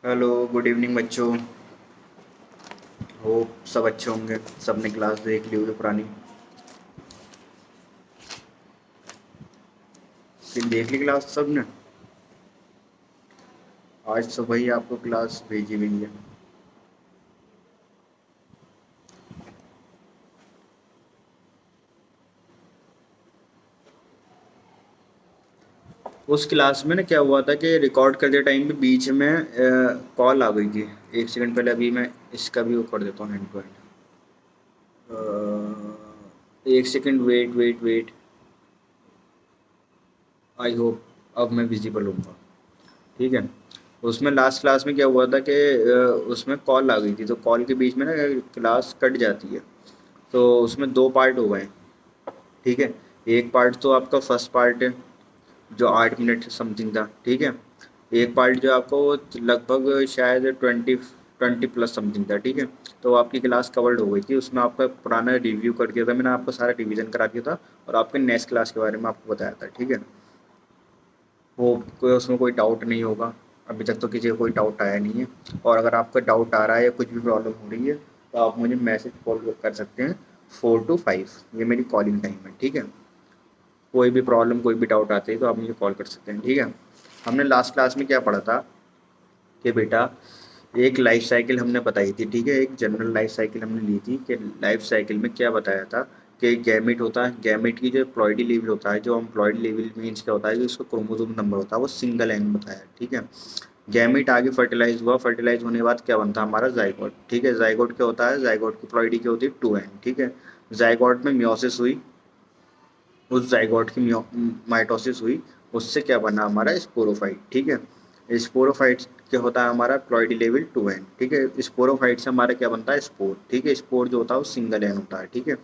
Hello, good evening बच्चों। Hope सब अच्छे होंगे। सबने क्लास देख ली होगी पुरानी। फिर देख ली क्लास सबने। आज सुबह ही आपको क्लास भेजी गई है। उस क्लास में ना क्या हुआ था कि रिकॉर्ड करते टाइम पे बीच में कॉल आ गई थी। एक सेकंड पहले अभी मैं इसका भी वो कर देता हूँ हैंड टू हैंड। एक second, wait wait wait. I hope अब मैं विजिबल हूँ। ठीक है। उसमें लास्ट क्लास में क्या हुआ था कि उसमें कॉल आ गई थी, तो कॉल के बीच में ना क्लास कट जाती है। तो उसमें दो पार्ट हो गए। ठीक है। एक पार्ट तो आपका फर्स्ट पार्ट है जो 8 मिनट समथिंग था। ठीक है। एक पार्ट जो आपको वो लगभग शायद 20 प्लस समथिंग था। ठीक है। तो आपकी क्लास कवर्ड हो गई थी, उसमें आपका पुराना रिव्यू कर दिया था मैंने, आपको सारा रिवीजन करा दिया था और आपके नेक्स्ट क्लास के बारे में आपको बताया था। ठीक है। वो कोई उसमें कोई डाउट नहीं होगा। अभी तक तो किसी को कोई डाउट आया नहीं है। और अगर आपका डाउट आ रहा है या कुछ भी प्रॉब्लम हो रही है तो आप मुझे मैसेज कॉल कर सकते हैं। 4 to 5 ये मेरी कॉलिंग टाइम है। ठीक है। कोई भी प्रॉब्लम कोई भी डाउट आते है तो आप मुझे कॉल कर सकते हैं। ठीक है। हमने लास्ट क्लास में क्या पढ़ा था कि बेटा एक लाइफ साइकिल हमने बताई थी। ठीक है। एक जनरल लाइफ साइकिल हमने ली थी कि लाइफ साइकिल में क्या बताया था कि गैमेट होता है। गैमेट की जो प्लॉइडी लेवल होता है, जो हम प्लॉइडी लेवल मीन्स क्या होता है कि उसका क्रोमोसोम नंबर होता है वो सिंगल एंड बताया है। ठीक है। गैमेट आगे फर्टिलाइज हुआ, फर्टिलाइज होने के बाद क्या बनता है हमारा जाइगोट। ठीक है। जाइगोट क्या होता है, जाइगोट की प्लॉइडी क्या होती है 2 एंड। ठीक है। जाइगोट में मियोसिस हुई, उस जाइगोट की माइटोसिस हुई, उससे क्या बना हमारा स्पोरोफाइट। ठीक है। स्पोरोफाइट क्या होता है हमारा प्लॉइडी लेवल 2 एन। ठीक है। स्पोरोफाइट से हमारा क्या बनता है स्पोर। ठीक है। स्पोर जो होता है वो सिंगल एन होता है। ठीक है।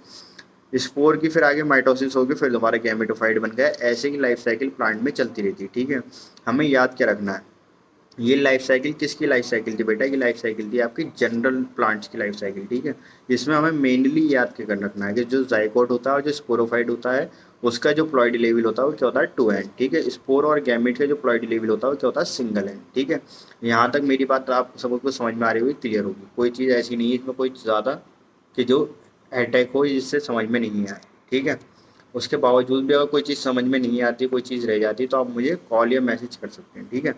स्पोर की फिर आगे माइटोसिस होगी, फिर दोबारा गैमेटोफाइट बन गया। ऐसे की लाइफ साइकिल प्लांट में चलती रहती है। ठीक है। हमें याद क्या रखना है, ये लाइफ साइकिल किसकी लाइफ साइकिल थी बेटा, ये लाइफ साइकिल थी आपकी जनरल प्लांट्स की लाइफ साइकिल। ठीक है। इसमें हमें मेनली याद क्या कर रखना है कि जो जाइकोट होता है और जो स्पोरोफाइट होता है उसका जो प्लॉइडी लेवल होता है वो क्या होता है 2 एन। ठीक है। स्पोर और गैमेट का जो प्लॉइडी लेवल होता है वो क्या होता है सिंगल एन। ठीक है। यहाँ तक मेरी बात आप सबको समझ में आ रही होगी, क्लियर होगी। कोई चीज़ ऐसी नहीं है इसमें कोई ज़्यादा कि जो अटैक हो जिससे समझ में नहीं आए। ठीक है। उसके बावजूद भी अगर कोई चीज़ समझ में नहीं आती, कोई चीज़ रह जाती तो आप मुझे कॉल या मैसेज कर सकते हैं। ठीक है।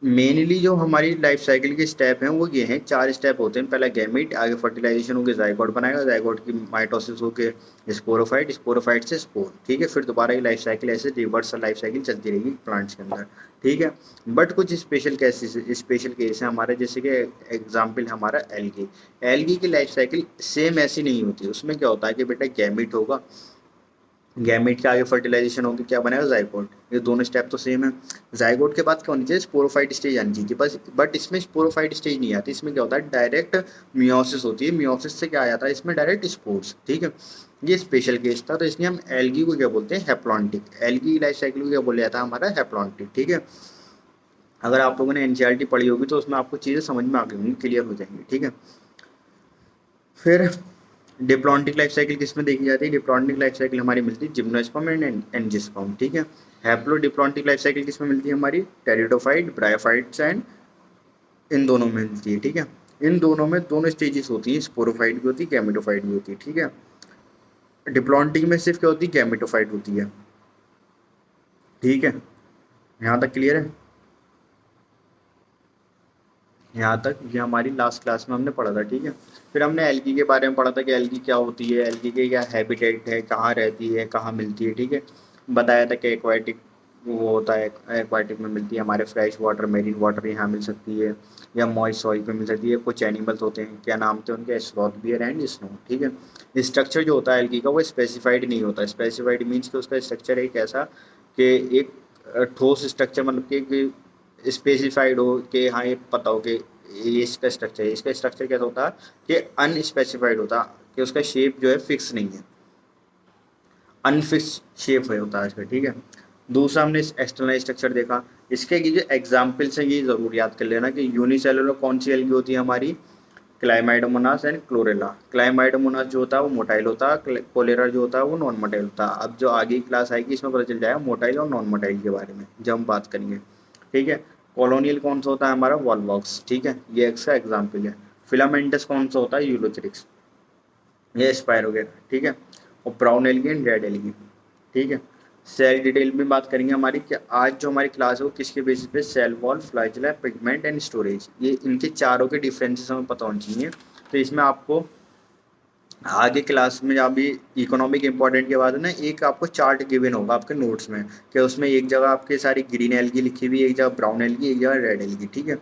मेनली जो हमारी लाइफ साइकिल के स्टेप हैं वो ये हैं, 4 स्टेप होते हैं। पहला गैमीट, आगे फर्टिलाइजेशन होकर जाइगोट बनाएगा, जाइगोट की माइटोसिस होकर स्पोरोफाइट, स्पोरोफाइट से स्पोर। ठीक है। फिर दोबारा ये लाइफ साइकिल ऐसे रिवर्स लाइफ साइकिल चलती रहेगी प्लांट्स के अंदर। ठीक है। बट कुछ स्पेशल केस है हमारे, जैसे कि एग्जाम्पल हमारा एल्गी। एल्गी की लाइफ साइकिल सेम ऐसी नहीं होती। उसमें क्या होता है कि बेटा गैमीट होगा, गैमेट के आगे फर्टिलाइजेशन होगी, क्या बनेगा जाइगोट। ये दोनों स्टेप तो सेम है। जाइगोट के बाद क्या होनी चाहिए, स्पोरोफाइट स्टेज आनी चाहिए बस। बट इसमें स्पोरोफाइट स्टेज नहीं आती, इसमें क्या होता है डायरेक्ट मियोसिस होती है। मियोसिस से क्या आ जाता है इसमें डायरेक्ट स्पोर्स। ठीक है। ये स्पेशल केस था, तो इसलिए हम एल्गी को क्या बोलते हैं हैप्लॉन्टिक। एल्गी की लाइफ साइकिल को क्या बोला जाता है हमारा हैप्लॉन्टिक। ठीक है। अगर आप लोगों ने एनसीईआरटी पढ़ी होगी तो उसमें आपको चीज़ें समझ में आ गई होंगी, क्लियर हो जाएंगी। ठीक है। फिर डिप्लॉन्टिक लाइफ साइकिल किस में देखी जाती है, डिप्लॉन्टिक लाइफ साइकिल हमारी मिलती है जिम्नोस्पर्म एंड एंजियोस्पर्म। ठीक है। हैप्लो डिप्लॉन्टिक लाइफ साइकिल किस में मिलती है हमारी, टेरिडोफाइट, ब्रायोफाइट्स एंड इन दोनों में मिलती है। ठीक है। इन दोनों में दोनों स्टेजेस होती हैं, स्पोरोफाइट भी होती है, गैमेटोफाइट भी होती है। ठीक है। डिप्लॉन्टिक में सिर्फ क्या होती है, गैमेटोफाइट होती है। ठीक है। यहाँ तक क्लियर है। यहाँ तक ये हमारी लास्ट क्लास में हमने पढ़ा था। ठीक है। फिर हमने एल्गी के बारे में पढ़ा था कि एल्गी क्या होती है, एल्गी के क्या हैबिटेट है, कहाँ रहती है, कहाँ मिलती है। ठीक है। बताया था कि एक्वाटिक वो होता है, एक्वाटिक में मिलती है, हमारे फ्रेश वाटर मेरीन वाटर यहाँ मिल सकती है, या मॉइस्ट सॉइल पे मिल सकती है। कुछ एनिमल्स होते हैं, क्या नाम थे उनके, स्लॉथ बियर एंड स्नो। ठीक है। स्ट्रक्चर जो होता है एल्गी का वो स्पेसिफाइड नहीं होता। स्पेसिफाइड मीन्स कि उसका स्ट्रक्चर एक ऐसा कि एक ठोस स्ट्रक्चर, मतलब कि स्पेसिफाइड हो कि हाँ ये पता हो कि ये इसका स्ट्रक्चर है। इसका स्ट्रक्चर कैसा होता है कि अनस्पेसिफाइड होता है, कि उसका शेप जो है फिक्स नहीं है, अनफिक्स शेप है होता है इसका। ठीक है। दूसरा हमने एक्सटर्नल स्ट्रक्चर देखा। इसके ये जो एग्जाम्पल्स हैं ये जरूर याद कर लेना कि यूनिसेलुलर कौन सी एल्गी होती है हमारी, क्लाइमाइडोमोनास एंड क्लोरेला। क्लाइमाइडोमोनास जो होता है वो मोटाइल होता है, कोलेरा जो होता है वो नॉन मोटाइल होता है। अब जो आगे की क्लास आएगी इसमें पता चल जाएगा मोटाइल और नॉन मोटाइल के बारे में जब हम बात करेंगे। ठीक है। कॉलोनियल कौन सा होता है हमारा, वॉलवॉक्स, ठीक है, ये इसका एग्जाम्पल है। फिलामेंटस कौन सा होता है, यूलोथेरिक्स, ये स्पायरोगेट, ठीक है। और brown algae and red algae, ठीक है। सेल डिटेल में बात करेंगे हमारी कि आज जो हमारी क्लास है वो किसके बेसिस पे, cell wall, flagella, pigment and storage, ये इनके चारों के डिफरेंसेस हमें पता होने चाहिए। तो इसमें आपको आगे क्लास में जब भी इकोनॉमिक इंपॉर्टेंट के बाद ना एक आपको चार्ट गिवन होगा आपके नोट्स में, कि उसमें एक जगह आपके सारी ग्रीन एल्गी लिखी हुई है, एक जगह ब्राउन एल्गी, एक जगह रेड एल्गी, ठीक है।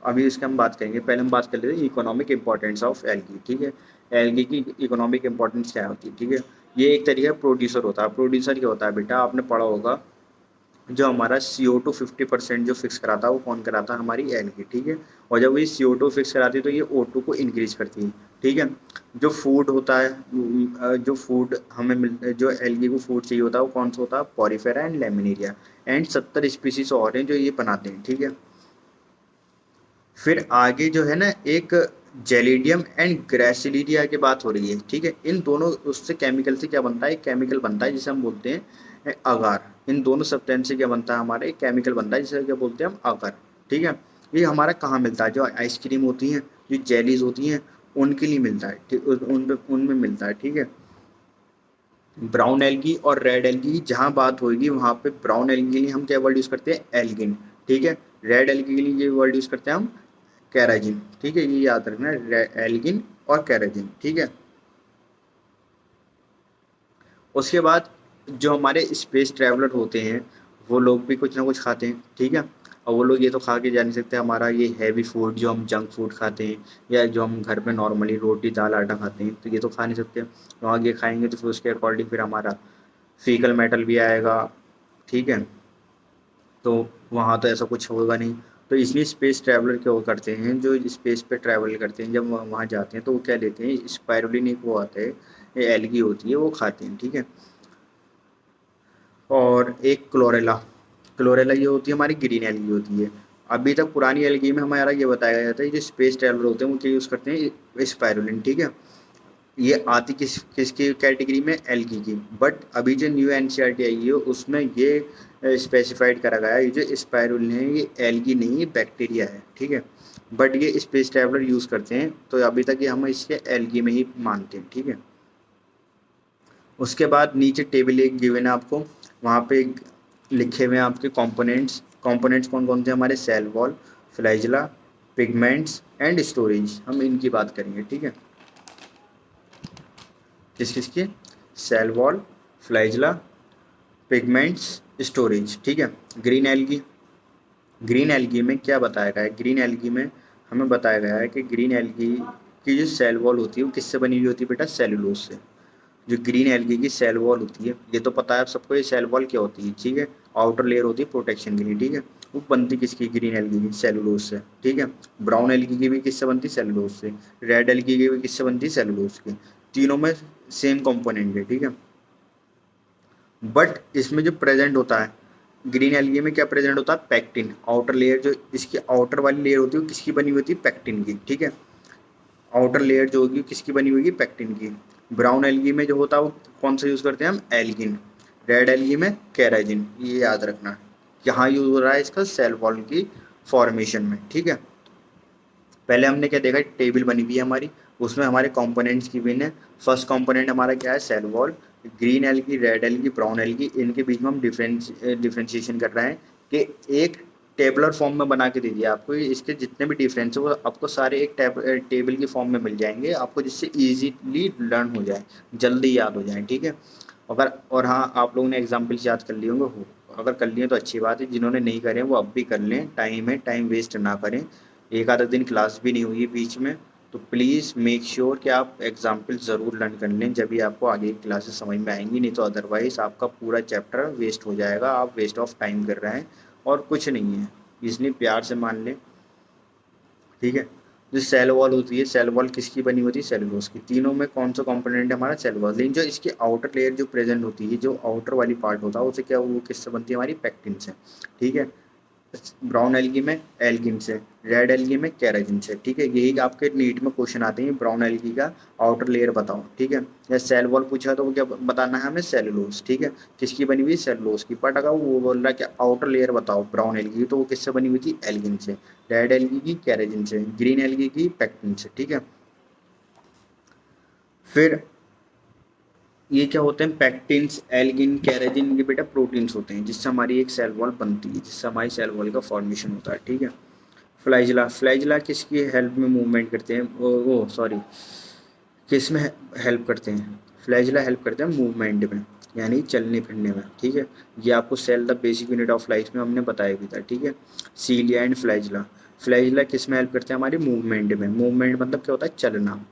अभी उसके हम बात करेंगे, पहले हम बात कर लेते हैं इकोनॉमिक इंपॉर्टेंस ऑफ एल्गी, ठीक है। एल्गी की इकोनॉमिक इंपॉर्टेंस क्या होती है, ठीक है। ये एक तरीके का प्रोड्यूसर होता है। प्रोड्यूसर क्या होता है बेटा, आपने पढ़ा होगा, जो हमारा CO2 50% जो फिक्स कराता है वो कौन कराता है, हमारी एल्गी, ठीक है। और जब ये CO2 फिक्स कराती है तो ये O2 को इंक्रीज करती है, ठीक है। जो फूड होता है, जो फूड हमें जो एल्गी को फूड चाहिए होता है वो कौन सा होता है, Porifera and laminaria, and 70 species और हैं जो ये बनाते हैं, ठीक है। फिर आगे जो है ना एक जेलिडियम एंड ग्रेसिलिडिया की बात हो रही है, ठीक है। इन दोनों उससे केमिकल से क्या बनता है, एक केमिकल बनता है जिसे हम बोलते हैं अगार। इन दोनों सब्सटेंस से क्या बनता है, हमारा एक केमिकल बनता है जिसे क्या बोलते हैं हम, अगार, ठीक है। ये हमारा कहाँ मिलता है, जो आइसक्रीम होती हैं, जो जेलीज होती हैं, उनके लिए मिलता है, ठीक, उनमें मिलता है, ठीक है। ब्राउन एल्गी और रेड एल्गी जहाँ बात होगी वहाँ पे ब्राउन एल्गी के लिए हम क्या वर्ड यूज़ करते हैं, एल्गिन, ठीक है। रेड एल्गी के लिए ये वर्ड यूज़ करते हैं हम कैराजिन, ठीक है। ये याद रखना है, एल्गिन और कैराजिन, ठीक है। उसके बाद जो हमारे स्पेस ट्रैवलर होते हैं वो लोग भी कुछ ना कुछ खाते हैं, ठीक है। और वो लोग ये तो खा के जा नहीं सकते, हमारा ये हैवी फूड जो हम जंक फूड खाते हैं या जो हम घर पे नॉर्मली रोटी दाल आटा खाते हैं, तो ये तो खा नहीं सकते। तो आगे खाएंगे तो फिर उसके अकॉर्डिंग फिर हमारा फीकल मेटल भी आएगा, ठीक है। तो वहाँ तो ऐसा कुछ होगा नहीं। तो इसलिए स्पेस ट्रैवलर क्या वो करते हैं, जो स्पेस पे ट्रैवल करते हैं, जब वहाँ जाते हैं तो वो क्या लेते हैं, स्पायरुलिन एक वो आता है, ये एल्गी होती है, वो खाते हैं, ठीक है। और एक क्लोरेला, क्लोरेला ये होती है हमारी ग्रीन एल्गी होती है। अभी तक पुरानी एल्गी में हमारा ये बताया जाता है जो स्पेस ट्रैवलर होते हैं वो क्या यूज़ करते हैं, स्पायरुलिन, ठीक है। ये आती किसकी कैटेगरी में, एल्गी की। बट अभी जो न्यू एनसीईआरटी आई है उसमें ये स्पेसिफाइड करा गया है, ये जो स्पायरुलिन है ये एल्गी नहीं है, बैक्टीरिया है, ठीक है। बट ये स्पेस ट्रैवलर यूज़ करते हैं, तो अभी तक ये हम इसके एल्गी में ही मानते हैं, ठीक है। उसके बाद नीचे टेबल एक गिवन है आपको, वहाँ पे लिखे हुए हैं आपके कंपोनेंट्स। कंपोनेंट्स कौन कौन से हमारे, cell wall, flagella, pigments and storage, हम इनकी बात करेंगे, ठीक है। किस किस की, cell wall, flagella, pigments, storage, ठीक है। ग्रीन एल्गी, ग्रीन एल्गी में क्या बताया गया है, ग्रीन एल्गी में हमें बताया गया है कि ग्रीन एल्गी की जो सेल वॉल होती है वो किससे बनी हुई होती है बेटा, सेलुलोज से। जो ग्रीन एल्गी की सेल वॉल होती है ये तो पता है आप सबको, ये सेल वॉल क्या होती है, ठीक है। आउटर लेयर होती है प्रोटेक्शन के लिए, ठीक है। वो बनती किसकी, ग्रीन एल्गी की, सेलुलोज से, ठीक है। ब्राउन एल्गी की भी किससे बनती, सेलुलोज से। रेड एल्गी की भी किससे बनती, सेलुलोज की। तीनों में सेम कंपोनेंट है, ठीक है। बट इसमें जो प्रेजेंट होता है ग्रीन एल्गी में, क्या प्रेजेंट होता है, पैक्टिन। आउटर लेयर जो इसकी आउटर वाली लेयर होती है वो किसकी बनी हुई होती है, पैक्टिन की, ठीक है। आउटर लेयर जो होगी किसकी बनी हुई होगी, पैक्टिन की। ब्राउन एल्गी में जो होता है वो कौन सा यूज़ करते हैं हम, एल्गिन। रेड एल्गी में कैराजिन, ये याद रखना। यहाँ यूज हो रहा है इसका सेल वॉल की फॉर्मेशन में, ठीक है। पहले हमने क्या देखा, टेबल बनी हुई है हमारी, उसमें हमारे कंपोनेंट्स की बिन है। फर्स्ट कंपोनेंट हमारा क्या है, cell wall. Green algae, red algae, brown algae, इनके बीच में हम डिफ्रेंशिएशन कर रहे हैं कि एक टेबलर फॉर्म में बना के दे दिया आपको, इसके जितने भी डिफरेंस है वो आपको सारे एक टेबल की फॉर्म में मिल जाएंगे आपको, जिससे इजीली लर्न हो जाए, जल्दी याद हो जाए, ठीक है। अगर और हाँ, आप लोगों ने एग्जाम्पल्स याद कर लिए होंगे, हो अगर कर लिए तो अच्छी बात है, जिन्होंने नहीं करे वो अब भी कर लें, टाइम है, टाइम वेस्ट ना करें। एक आधा दिन क्लास भी नहीं हुई बीच में, तो प्लीज़ मेक श्योर कि आप एग्जाम्पल ज़रूर लर्न कर लें, जब भी आपको आगे की क्लासेस समझ में आएंगी। नहीं तो अदरवाइज़ आपका पूरा चैप्टर वेस्ट हो जाएगा, आप वेस्ट ऑफ टाइम कर रहे हैं और कुछ नहीं है, इसलिए प्यार से मान लें, ठीक है। जो सेल वॉल होती है, सेल वॉल किसकी बनी होती है, सेलुलोज की। तीनों में कौन सा कंपोनेंट है हमारा, सेल वॉल। लेकिन जो इसकी आउटर लेयर जो प्रेजेंट होती है, जो आउटर वाली पार्ट होता है उसे क्या, वो किससे बनती है हमारी, पैक्टिन से, ठीक है। ब्राउन एल्गी में एल्गिन से, रेड एल्गी में केराटिन से, ठीक है। यही आपके नीट में क्वेश्चन आते हैं, ब्राउन एल्गी का आउटर लेयर बताओ, ठीक है। या सेल वॉल पूछा तो वो क्या बताना है हमें, सेलुलोज, ठीक है। किसकी बनी हुई, सेलुलोज की। बट अगर वो बोल रहा है कि आउटर लेयर बताओ ब्राउन एल्गी की, तो वो किससे बनी हुई थी, एल्गिन से। रेड एल्गी की केराटिन से, ग्रीन एल्गी की पेक्टिन से, ठीक है। फिर ये क्या होते हैं, पैक्टिन्स, एल्गिन, कैराटिन, ये बेटा प्रोटीन्स होते हैं जिससे हमारी एक सेल वॉल बनती है, जिससे हमारी सेल वॉल का फॉर्मेशन होता है, ठीक है। फ्लैजिला, फ्लैजिला किसकी हेल्प में मूवमेंट करते हैं, वो सॉरी, किस में हेल्प करते हैं, फ्लैजिला हेल्प करते हैं मूवमेंट में, यानी चलने फिरने में, ठीक है। ये आपको cell the basic unit of life में हमने बताया भी था, ठीक है। सीलिया एंड फ्लैजिला, फ्लैजिला किस में हेल्प करते हैं, हमारी मूवमेंट में। मूवमेंट मतलब क्या होता है, चलना,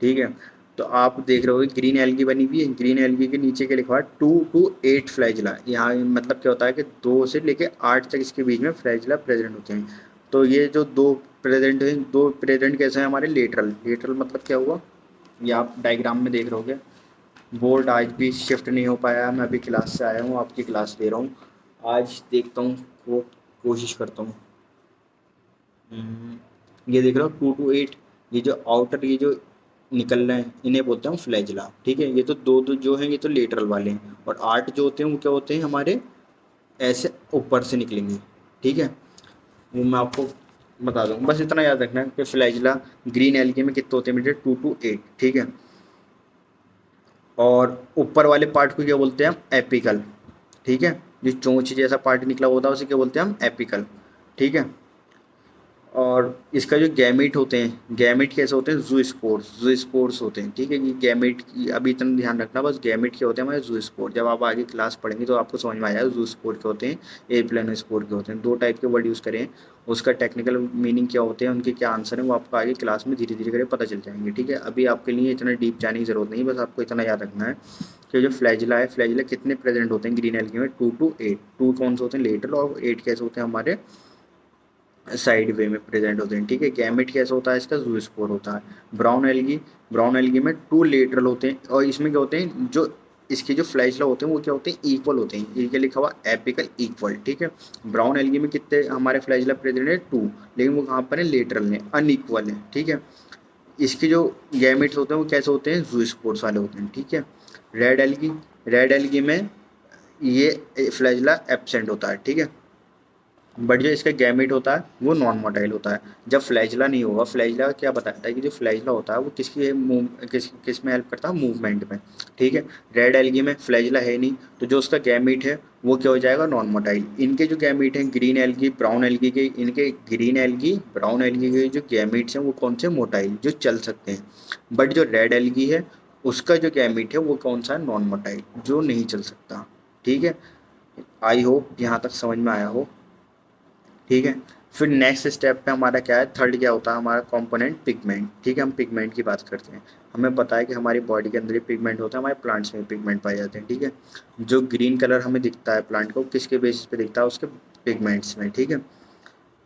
ठीक है। तो आप देख रहे हो ग्रीन एल्गी बनी हुई है, ग्रीन एल्गी के नीचे क्या लिखा हुआ है, 2 to 8 फ्लैजिला। यहाँ मतलब क्या होता है कि 2 से लेके 8 तक इसके बीच में फ्लैजिला प्रेजेंट होते हैं। तो ये जो दो प्रेजेंट हैं, दो प्रेजेंट कैसे हैं हमारे, लेटरल, लेटरल मतलब क्या हुआ, ये आप डायग्राम में देख रहे होगे। बोर्ड आज भी शिफ्ट नहीं हो पाया, मैं अभी क्लास से आया हूँ, आपकी क्लास ले रहा हूँ। आज देखता हूँ, वो कोशिश करता हूँ। ये देख रहे हो 2 to 8, ये जो आउटर, ये जो निकल रहे हैं इन्हें बोलते हैं फ्लैजिला, ठीक है। ये तो दो दो जो हैं ये तो लेटरल वाले हैं, और 8 जो होते हैं वो क्या होते हैं हमारे, ऐसे ऊपर से निकलेंगे, ठीक है। वो मैं आपको बता दूंगा, बस इतना याद रखना है कि फ्लैजिला ग्रीन एल्गी में कितने होते हैं बेटे, 2 to 8, ठीक है। और ऊपर वाले पार्ट को क्या बोलते हैं हम, एपिकल, ठीक है। जो चोंच जैसा पार्ट निकला होता है उसे क्या बोलते हैं हम, एपिकल, ठीक है। और इसका जो गैमेट होते हैं, गैमेट कैसे होते हैं, ज़ूस्पोर्स, ज़ूस्पोर्स होते हैं, ठीक है। ये गैमेट की अभी इतना ध्यान रखना, बस गैमेट क्या होते हैं हमारे, ज़ूस्पोर। जब आप आगे क्लास पढ़ेंगे तो आपको समझ में आ जाएगा ज़ूस्पोर के होते हैं, एप्लानोस्पोर के होते हैं। दो टाइप के वर्ड यूज़ करें, उसका टेक्निकल मीनिंग क्या होते हैं, उनके क्या आंसर हैं, वो आपको आगे क्लास में धीरे धीरे करके पता चल जाएंगे, ठीक है। अभी आपके लिए इतना डीप जाने की ज़रूरत नहीं, बस आपको इतना याद रखना है कि जो फ्लैजिला है, फ्लैजिला कितने प्रेजेंट होते हैं ग्रीन एल्गी में, 2 to 8। 2 कौन से होते हैं, लेटरल, और 8 कैसे होते हैं हमारे, साइड वे में प्रेजेंट होते हैं, ठीक है। गैमेट कैसा होता है इसका, ज़ूस्पोर होता है। ब्राउन एल्गी, ब्राउन एल्गी में 2 लेटरल होते हैं, और इसमें क्या होते हैं, जो इसके जो फ्लैजिला होते हैं वो क्या होते हैं, इक्वल होते हैं। ये क्या लिखा हुआ, एपिकल इक्वल, ठीक है। ब्राउन एल्गी में कितने हमारे फ्लैजिला प्रेजेंट है, 2, लेकिन वो कहाँ पर है, लेटरल है, अनइक्वल है, ठीक है। इसके जो गैमेट्स होते हैं वो कैसे होते हैं, ज़ूस्पोर्स वाले होते हैं, ठीक है। रेड एल्गी, रेड एल्गी में ये फ्लैजिला एब्सेंट होता है, ठीक है। बट जो इसका गैमेट होता है वो नॉन मोटाइल होता है। जब फ्लैजिला नहीं होगा, फ्लैजिला क्या बताता है कि जो फ्लैजिला होता है वो किसकी मूव, किस में हेल्प करता है, मूवमेंट में, ठीक है। रेड एल्गी में फ्लैजिला है नहीं, तो जो उसका गैमेट है वो क्या हो जाएगा, नॉन मोटाइल। इनके जो गैमेट हैं ग्रीन एल्गी, ब्राउन एल्गी के, इनके ग्रीन एल्गी, ब्राउन एल्गी के जो गैमेट्स हैं वो कौन से, मोटाइल, जो चल सकते हैं। बट जो रेड एल्गी है उसका जो गैमेट है वो कौन सा है, नॉन मोटाइल, जो नहीं चल सकता, ठीक है। आई होप यहाँ तक समझ में आया हो, ठीक है। फिर नेक्स्ट स्टेप पे हमारा क्या है, थर्ड क्या होता है हमारा कंपोनेंट, पिगमेंट, ठीक है। हम पिगमेंट की बात करते हैं। हमें पता है कि हमारी बॉडी के अंदर ही पिगमेंट होता है, हमारे प्लांट्स में पिगमेंट पाए जाते हैं, ठीक है। जो ग्रीन कलर हमें दिखता है प्लांट को, किसके बेसिस पे दिखता है, उसके पिगमेंट्स में, ठीक है।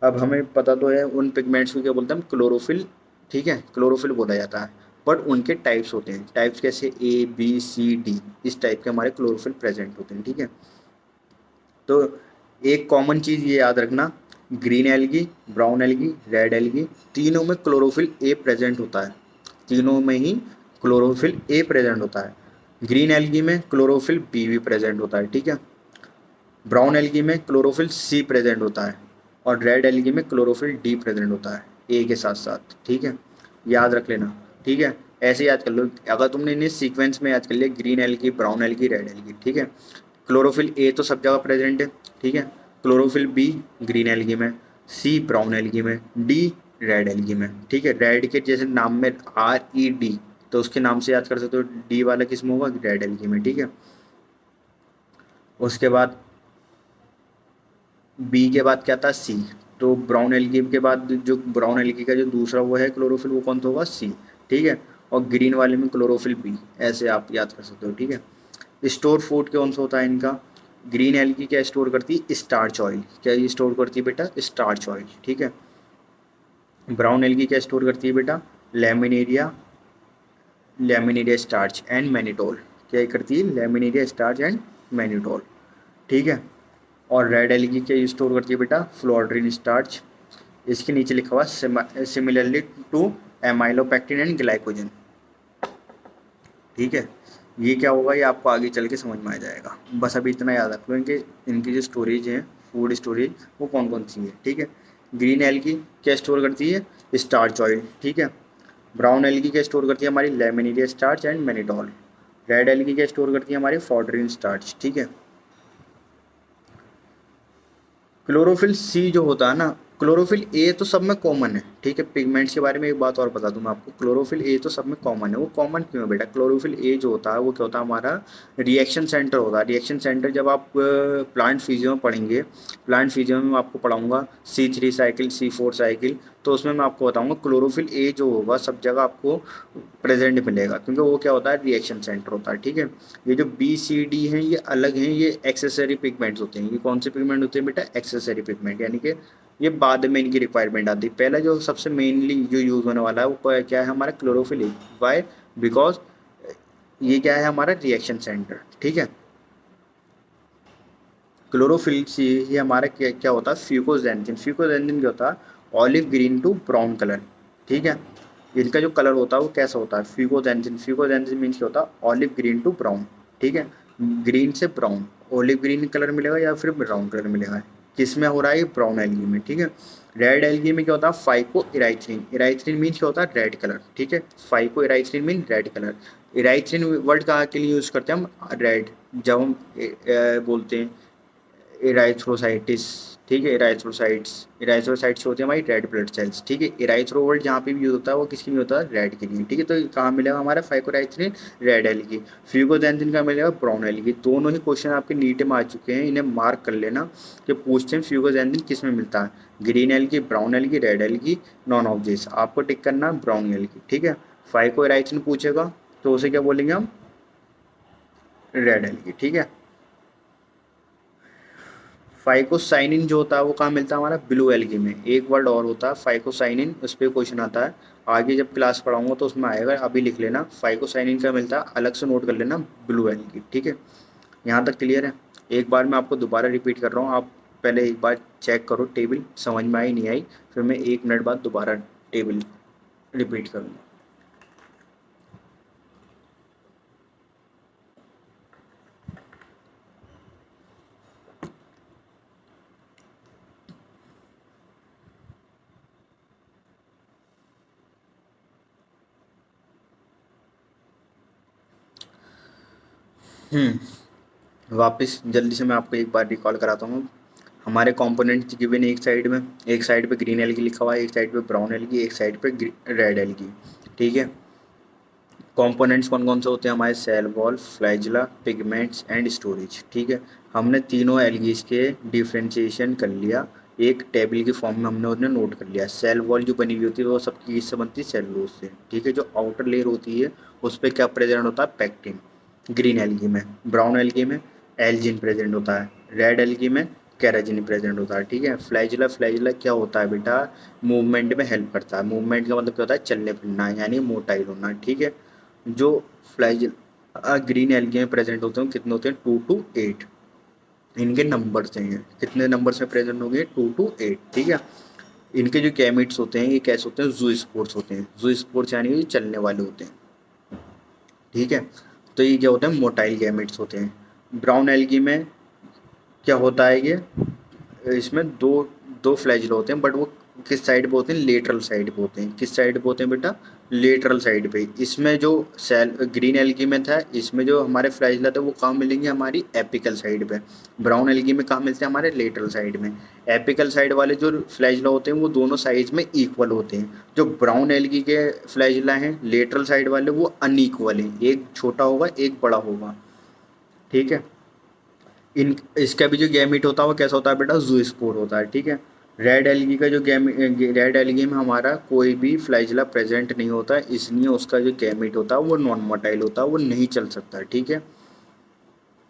अब हमें पता तो है उन पिगमेंट्स को क्या बोलते हैं हम, क्लोरोफिल, ठीक है, क्लोरोफिल बोला जाता है। बट उनके टाइप्स होते हैं, टाइप्स कैसे, A B C D, इस टाइप के हमारे क्लोरोफिल प्रेजेंट होते हैं, ठीक है। तो एक कॉमन चीज़ ये याद रखना, green algae, brown algae, red algae, तीनों में क्लोरोफिल ए प्रेजेंट होता है, तीनों में ही क्लोरोफिल ए प्रेजेंट होता है। ग्रीन एल्गी में क्लोरोफिल बी भी प्रेजेंट होता है, ठीक है। ब्राउन एल्गी में क्लोरोफिल सी प्रेजेंट होता है, और रेड एल्गी में क्लोरोफिल डी प्रेजेंट होता है, ए के साथ साथ, ठीक है। याद रख लेना, ठीक है। ऐसे याद कर लो, अगर तुमने इन्हें सीक्वेंस में याद कर लिया, green algae, brown algae, red algae, ठीक है। क्लोरोफिल ए तो सब जगह प्रेजेंट है, ठीक है। क्लोरोफिल बी ग्रीन एल्गी में, सी ब्राउन एल्गी में, डी रेड एल्गी में, ठीक है। रेड के जैसे नाम में RED, तो उसके नाम से याद कर सकते हो, डी वाला किस में होगा, रेड एल्गी में, ठीक है। उसके बाद बी के बाद क्या था, सी। तो ब्राउन एल्गी के बाद जो ब्राउन एल्गी का जो दूसरा वो है क्लोरोफिल, वो कौन सा होगा, सी, ठीक है। और ग्रीन वाले में क्लोरोफिल बी, ऐसे आप याद कर सकते हो, ठीक है। स्टोर फूड कौन सा होता है इनका, ग्रीन एल्गी क्या स्टोर करती है, स्टार्च ऑयल, क्या ये स्टोर करती है बेटा, स्टार्च ऑयल, ठीक है। ब्राउन एल्गी क्या स्टोर करती है बेटा, laminaria, laminaria starch and mannitol, क्या करती है, लेमिनेरिया स्टार्च एंड मैनिटोल, ठीक है। और रेड एलगी क्या स्टोर करती है बेटा, फ्लोरीन स्टार्च। इसके नीचे लिखा हुआ similarly to amylopectin and glycogen. ठीक है, ये क्या होगा ये आपको आगे चल के समझ में आ जाएगा, बस अभी इतना याद रख लो इनके, इनकी जो स्टोरेज है, फूड स्टोरेज, वो कौन कौन सी है। ठीक है, ग्रीन एलगी क्या स्टोर करती है, स्टार्च ऑयल। ठीक है, ब्राउन एलगी क्या स्टोर करती है हमारी, laminaria starch and mannitol. Red algae क्या स्टोर करती है हमारी, फॉडरिन स्टार्च। ठीक है, क्लोरोफिल सी जो होता है ना, क्लोरोफिल ए तो सब में कॉमन है। ठीक है, पिगमेंट्स के बारे में एक बात और बता दूं मैं आपको, क्लोरोफिल ए तो सब में कॉमन है। वो कॉमन क्यों है बेटा, क्लोरोफिल ए जो होता है वो क्या होता है हमारा, रिएक्शन सेंटर होता है। रिएक्शन सेंटर जब आप प्लांट फिजियो में पढ़ेंगे, प्लांट फिजियो में मैं आपको पढ़ाऊंगा C3 साइकिल, C4 साइकिल, तो उसमें मैं आपको बताऊंगा क्लोरोफिल ए जो होगा सब जगह आपको प्रेजेंट मिलेगा, क्योंकि वो क्या होता है, रिएक्शन सेंटर होता है। ठीक है, ये जो B C D हैं ये अलग हैं, ये एक्सेसरी पिगमेंट्स होते हैं। ये कौन से पिगमेंट होते हैं बेटा, एक्सेसरी पिगमेंट, यानी कि ये बाद में इनकी रिक्वायरमेंट आती है। पहला जो सबसे मेनली जो यूज़ होने वाला है वो क्या है हमारा, क्लोरोफिल ए। वाई, बिकॉज ये क्या है हमारा, रिएक्शन सेंटर। ठीक है, क्लोरोफिल से ये हमारा क्या क्या होता है, फ्यूकोजेंथिन। फ्यूकोजेंथिन क्या होता है, olive green to brown colour. ठीक है, इनका जो कलर होता है वो कैसा होता है, फ्यूकोजेंथिन। फ्यूकोजेंथिन मीन्स क्या होता है, ऑलिव ग्रीन टू ब्राउन। ठीक है, ग्रीन से ब्राउन, ऑलिव ग्रीन कलर मिलेगा या फिर ब्राउन कलर मिलेगा, किस में हो रहा है, ब्राउन एल्गी में। ठीक है, रेड एल्गी में क्या होता है, फाइको इराइथ्रिन। इराइथ्रिन मीन्स क्या होता है, रेड कलर। ठीक है, phycoerythrin mean red colour. Erythrin word कहाँ के लिए यूज़ करते हैं हम, रेड, जब हम बोलते हैं इराइथ्रोसाइटिस। ठीक है, इराइथ्रोसाइट्स, इराइथ्रोसाइट्स होती है हमारी रेड ब्लड सेल्स। ठीक है, इराइथ्रो वर्ड जहाँ पे भी यूज होता है वो किसके लिए होता है, रेड के लिए। ठीक है, तो कहाँ मिलेगा हमारा फाइकोराइथ्रिन, रेड एलगी। फ्यूकोजेंथिन का मिलेगा, ब्राउन एलगी। दोनों ही क्वेश्चन आपके नीट में आ चुके हैं, इन्हें मार्क कर लेना कि पूछते हैं फ्यूकोजेंथिन किस में मिलता है, green algae, brown algae, red algae, none of this. आपको टिक करना ब्राउन एलगी। ठीक है, फाइकोराइथ्रिन पूछेगा तो उसे क्या बोलेंगे हम, रेड एलगी। ठीक है, फाइकोसाइनिन जो होता है वो कहाँ मिलता है हमारा, ब्लू एल्गी में। एक वर्ड और होता है फाइकोसाइनिन, उस पर क्वेश्चन आता है, आगे जब क्लास पढ़ाऊंगा तो उसमें आएगा, अभी लिख लेना फाइकोसाइनिन का मिलता है, अलग से नोट कर लेना, ब्लू एल्गी। ठीक है, यहाँ तक क्लियर है। एक बार मैं आपको दोबारा रिपीट कर रहा हूँ, आप पहले एक बार चेक करो टेबल, समझ में आई नहीं आई, फिर मैं 1 मिनट बाद दोबारा टेबल रिपीट करूँगा। वापस जल्दी से मैं आपको एक बार रिकॉल कराता हूँ। हमारे कंपोनेंट गिवन एक साइड पे ग्रीन एलगी लिखा हुआ है, एक साइड पे ब्राउन एलगी, एक साइड पे रेड एलगी। ठीक है, कंपोनेंट्स कौन कौन से होते हैं हमारे, cell wall, flagella, pigments and storage. ठीक है, हमने तीनों एलगीज के डिफ्रेंशिएशन कर लिया, एक टेबल की फॉर्म में हमने उन्हें नोट कर लिया। सेल वॉल जो बनी हुई होती है वो सबकी किससे बनती है, सेलुलोज से। ठीक है, जो आउटर लेयर होती है उस पर क्या प्रेजेंट होता है, पैक्टिन, ग्रीन एल्गी में। ब्राउन एल्गी में एल्जिन प्रेजेंट होता है, रेड एल्गी में कैराजिन प्रेजेंट होता है। ठीक है, फ्लैजिला, फ्लैजिला क्या होता है बेटा, मूवमेंट में हेल्प करता है। मूवमेंट का मतलब क्या होता है, चलने फिरना, यानी मोटाइल होना। ठीक है, जो फ्लैजिला ग्रीन एल्गी में प्रेजेंट होते हैं कितने होते हैं, 2 to 8 इनके नंबर्स हैं। कितने नंबर्स में प्रेजेंट होंगे, 2 to 8। ठीक है, इनके जो गैमेट्स होते हैं ये कैसे होते हैं, ज़ूस्पोर्स होते हैं। ज़ूस्पोर्स यानी कि चलने वाले होते हैं। ठीक है, तो ये क्या होते हैं, मोटाइल गैमेट्स होते हैं। ब्राउन एल्गी में क्या होता है ये, इसमें दो दो फ्लैजिला होते हैं, बट वो किस साइड पे होते हैं, लेटरल साइड पे होते हैं। किस साइड पे होते हैं बेटा, लेटरल साइड पे। इसमें जो सेल ग्रीन एल्गी में था, इसमें जो हमारे फ्लैजिला थे वो कहाँ मिलेंगे, हमारी एपिकल साइड पे। ब्राउन एल्गी में कहाँ मिलते हैं, हमारे लेटरल साइड में। एपिकल साइड वाले जो फ्लैजिला होते हैं वो दोनों साइज में इक्वल होते हैं। जो ब्राउन एल्गी के फ्लैजिला हैं लेटरल साइड वाले वो अनइक्वल हैं, एक छोटा होगा एक बड़ा होगा। ठीक है, इन इसका भी जो गैमीट होता है वो कैसा होता है बेटा, ज़ूस्पोर होता है। ठीक है, रेड एल्गी का जो रेड एल्गी में हमारा कोई भी फ्लैजिला प्रेजेंट नहीं होता है, इसलिए उसका जो गैमीट होता है वो नॉन मोटाइल होता है, वो नहीं चल सकता। ठीक है,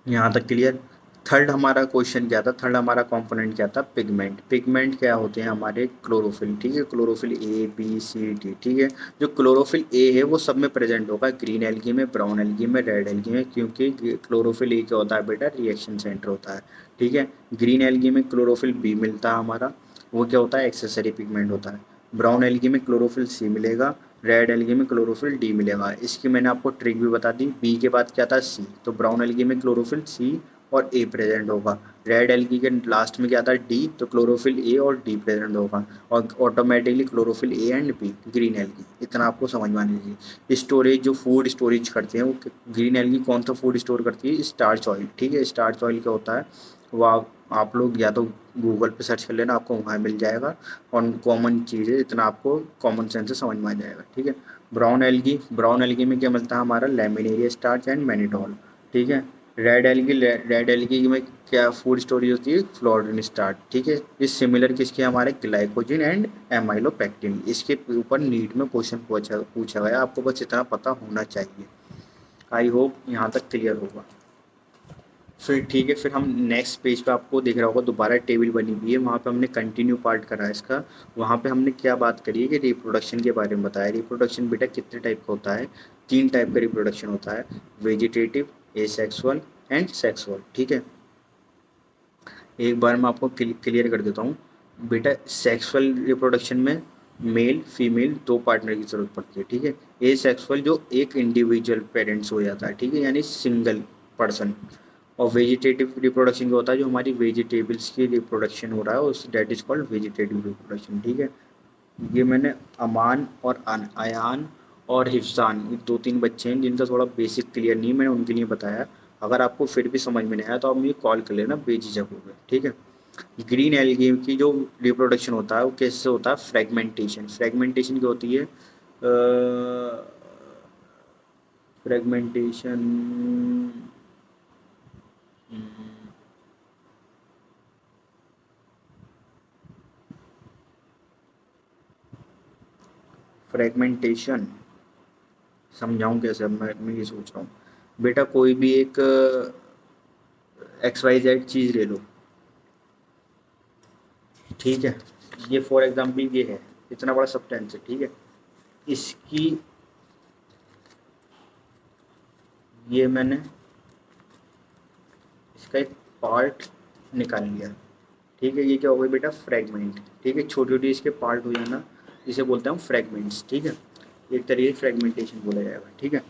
यहाँ तक क्लियर। थर्ड हमारा क्वेश्चन क्या था, थर्ड हमारा कंपोनेंट क्या था, पिगमेंट। पिगमेंट क्या होते हैं हमारे, क्लोरोफिल। ठीक है, chlorophyll A B C D. ठीक है, जो क्लोरोफिल ए है वो सब में प्रेजेंट होगा, ग्रीन एल्गी में, ब्राउन एल्गी में, रेड एल्गी में, क्योंकि क्लोरोफिल ए क्या होता है बेटा, रिएक्शन सेंटर होता है। ठीक है, ग्रीन एल्गी में क्लोरोफिल बी मिलता है हमारा, वो क्या होता है, एक्सेसरी पिगमेंट होता है। ब्राउन एल्गी में क्लोरोफिल सी मिलेगा, रेड एल्गी में क्लोरोफिल डी मिलेगा। इसकी मैंने आपको ट्रिक भी बता दी, बी के बाद क्या था, सी, तो ब्राउन एल्गी में क्लोरोफिल सी और ए प्रेजेंट होगा। रेड एल्गी के लास्ट में क्या था, डी, तो क्लोरोफिल ए और डी प्रेजेंट होगा, और automatically chlorophyll A and B, green algae. इतना आपको समझ में आनी चाहिए। स्टोरेज, जो फूड स्टोरेज करते हैं वो, ग्रीन एल्गी कौन सा फूड स्टोर करती है, स्टार्च ऑयल। ठीक है, स्टार्च ऑयल क्या होता है वो आप लोग या तो गूगल पे सर्च कर लेना, आपको वहाँ मिल जाएगा, और कॉमन चीज़ है, इतना आपको कॉमन सेंस से समझ में आ जाएगा। ठीक है, ब्राउन एल्गी, ब्राउन एल्गी में क्या मिलता है हमारा, लैमिनेरिया स्टार्च एंड मैनिटोल। ठीक है, रेड एल्गी में क्या फूड स्टोरेज होती है, फ्लोरिन स्टार्च। ठीक है, इस सिमिलर किसके, हमारे ग्लाइकोजन एंड एमाइलोपेक्टिन। इसके ऊपर नीट में क्वेश्चन पूछा गया, आपको बस इतना पता होना चाहिए। आई होप यहाँ तक क्लियर होगा। फिर ठीक है, फिर हम नेक्स्ट पेज पे आपको दिख रहा होगा दोबारा टेबल बनी हुई है, वहाँ पे हमने कंटिन्यू पार्ट करा है इसका। वहाँ पे हमने क्या बात करी है कि रिप्रोडक्शन के बारे में बताया। रिप्रोडक्शन बेटा कितने टाइप का होता है, 3 टाइप का रिप्रोडक्शन होता है, वेजिटेटिव, एसेक्सुअल एंड सेक्सुअल। ठीक है, एक बार मैं आपको क्लियर कर देता हूँ बेटा। सेक्सुअल रिप्रोडक्शन में मेल फीमेल 2 पार्टनर की ज़रूरत पड़ती है। ठीक है, ए सेक्सुअल जो एक इंडिविजुअल पेरेंट्स हो जाता है, ठीक है, यानी सिंगल पर्सन। और वेजिटेटिव रिप्रोडक्शन क्या होता है, जो हमारी वेजिटेबल्स की रिप्रोडक्शन हो रहा है उस, that is called vegetative reproduction. ठीक है, ये मैंने अमान और अयान और हिफ्सान, ये 2-3 बच्चे हैं जिनका थोड़ा बेसिक क्लियर नहीं, मैंने उनके लिए बताया। अगर आपको फिर भी समझ में नहीं आया तो आप मुझे कॉल कर लेना बेझिझक हो गए। ठीक है, ग्रीन एल्गी की जो रिप्रोडक्शन होता है वो कैसे होता है, फ्रेगमेंटेशन। फ्रेगमेंटेशन क्या होती है, फ्रेगमेंटेशन, फ्रेगमेंटेशन समझाऊं कैसे, अब मैं ये सोच रहा हूँ बेटा। कोई भी एक एक्स वाई जेड चीज़ ले लो, ठीक है, ये फॉर एग्जांपल ये है, इतना बड़ा सब्सटेंस है। ठीक है, इसकी, ये मैंने इसका एक पार्ट निकाल लिया। ठीक है, ये क्या हो गया बेटा, फ्रेगमेंट। ठीक है, छोटी छोटी इसके पार्ट हो जाना, इसे बोलते हैं हम फ्रेगमेंट्स। ठीक है, एक तरीके से फ्रेगमेंटेशन बोला जाएगा। ठीक है,